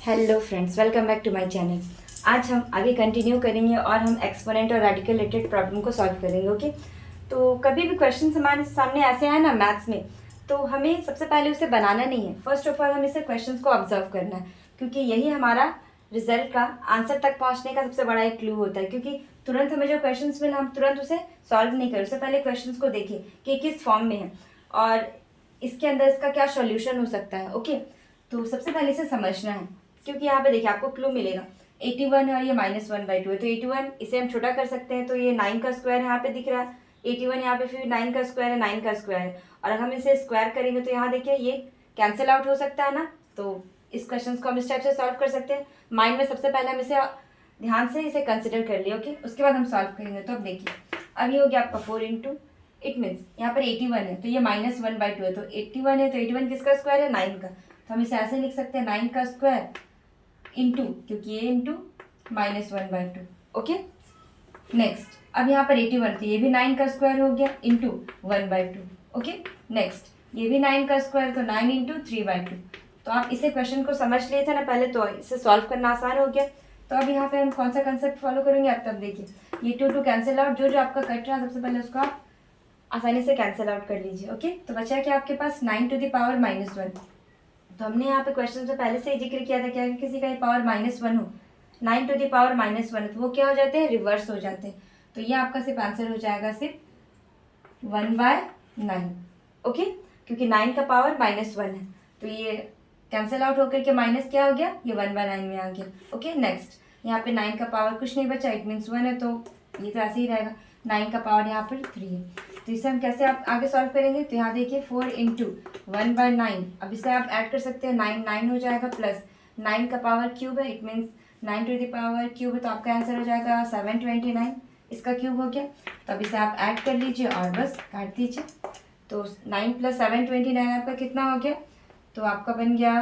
Hello friends, welcome back to my channel. आज हम आगे कंटिन्यू करेंगे और हम एक्सपोनेंट और रेडिकल रिलेटेड प्रॉब्लम को सॉल्व करेंगे। ओके, तो कभी भी क्वेश्चन हमारे सामने ऐसे आए ना मैथ्स में, तो हमें सबसे पहले उसे बनाना नहीं है। फर्स्ट ऑफ ऑल हमें इसे क्वेश्चंस को ऑब्जर्व करना है, क्योंकि यही हमारा रिजल्ट का आंसर तक पहुंचने का सबसे बड़ा एक क्लू होता है। क्योंकि तुरंत हमें जो क्वेश्चन मिले हम तुरंत उसे सॉल्व नहीं करें, उससे पहले क्वेश्चन को देखें कि किस फॉर्म में है और इसके अंदर इसका क्या सॉल्यूशन हो सकता है। ओके, तो सबसे पहले इसे समझना है, क्योंकि यहाँ पे देखिए आपको क्लू मिलेगा 81 है और ये -1/2 है। तो 81 इसे हम छोटा कर सकते हैं, तो ये 9 का स्क्वायर यहाँ पे दिख रहा है। 81 यहाँ पे फिर 9 का स्क्वायर है, 9 का स्क्वायर है, और हम इसे स्क्वायर करेंगे तो यहाँ देखिए ये कैंसिल आउट हो सकता है ना। तो इस क्वेश्चन को हम इस टाइप से सॉल्व कर सकते हैं। माइंड में सबसे पहले हम इसे ध्यान से इसे कंसिडर कर लिया। ओके, उसके बाद हम सॉल्व करेंगे। तो अब देखिए अब ये हो गया आपका 4 इंटू इट मीन्स यहाँ पर 81 है तो ये -1/2 है। तो 81 है तो 81 किसका स्क्वायर है, 9 का। तो हम इसे ऐसे लिख सकते हैं 9 का स्क्वायर इंटू, क्योंकि ये इंटू -1/2। ओके, नेक्स्ट अब यहाँ पर 81 तो ये भी 9 का स्क्वायर हो गया इंटू 1/2। ओके, नेक्स्ट ये भी 9 का स्क्वायर तो 9 इंटू 3/2। तो आप इसे क्वेश्चन को समझ लिए थे ना पहले, तो इसे सॉल्व करना आसान हो गया। तो अब यहाँ पे हम कौन सा कंसेप्ट फॉलो करेंगे अब तब देखिए, ये 2 कैंसिल आउट, जो आपका कट रहा है सबसे पहले उसको आप आसानी से कैंसिल आउट कर लीजिए। ओके, तो बचा कि आपके पास 9 टू द पावर -1। तो हमने यहाँ पे क्वेश्चन में पहले से ही जिक्र किया था कि अगर किसी का पावर -1 हो, 9 टू द पावर -1 है, तो वो क्या हो जाते हैं, रिवर्स हो जाते हैं। तो ये आपका सिर्फ आंसर हो जाएगा सिर्फ 1/9। ओके, क्योंकि 9 का पावर -1 है, तो ये कैंसिल आउट होकर के माइनस क्या हो गया, ये 1/9 में आ गया। ओके, नेक्स्ट यहाँ पे 9 का पावर कुछ नहीं बचा, इट मीन्स 1 है, तो ये तो ऐसे ही रहेगा। 9 का पावर यहाँ पर 3 है, तो इसे हम कैसे आप आगे सॉल्व करेंगे। तो यहाँ देखिए 4 इंटू 1/9, अब इसे आप ऐड कर सकते हैं, 9 हो जाएगा, प्लस 9 का पावर क्यूब है, it means 9 to the power cube है, तो आपका आंसर हो जाएगा 729, इसका क्यूब हो गया। तो अब इसे आप ऐड कर लीजिए और बस काट दीजिए। तो 9 + 729 आपका कितना हो गया, तो आपका बन गया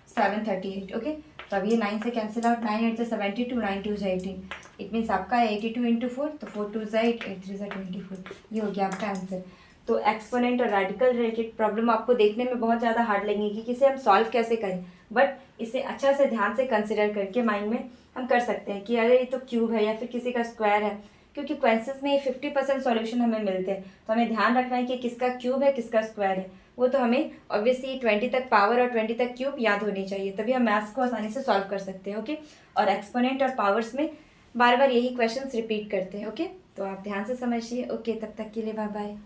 738। ओके, तो अब ये 9 से कैंसिल आउट, 9 8 72, 9 2 18, इट मीन्स आपका 82 इंटू 4, तो 4 2 8, 8 3 24, ये हो गया आपका आंसर। तो एक्सपोनेंट और रेडिकल रिलेटेड प्रॉब्लम आपको देखने में बहुत ज़्यादा हार्ड लगेगी कि इसे हम सॉल्व कैसे करें, बट इसे अच्छा से ध्यान से कंसिडर करके माइंड में हम कर सकते हैं कि अगर ये तो क्यूब है या फिर किसी का स्क्वायर है, क्योंकि क्वेश्चंस में 50% सॉल्यूशन हमें मिलते हैं, तो हमें ध्यान रखना है कि किसका क्यूब है किसका स्क्वायर है। वो तो हमें ऑब्वियसली 20 तक पावर और 20 तक क्यूब याद होनी चाहिए, तभी हम मैथ्स को आसानी से सॉल्व कर सकते हैं। ओके, और एक्सपोनेंट और पावर्स में बार बार यही क्वेश्चंस रिपीट करते हैं। ओके, तो आप ध्यान से समझिए। ओके, तब तक के लिए बाय बाय।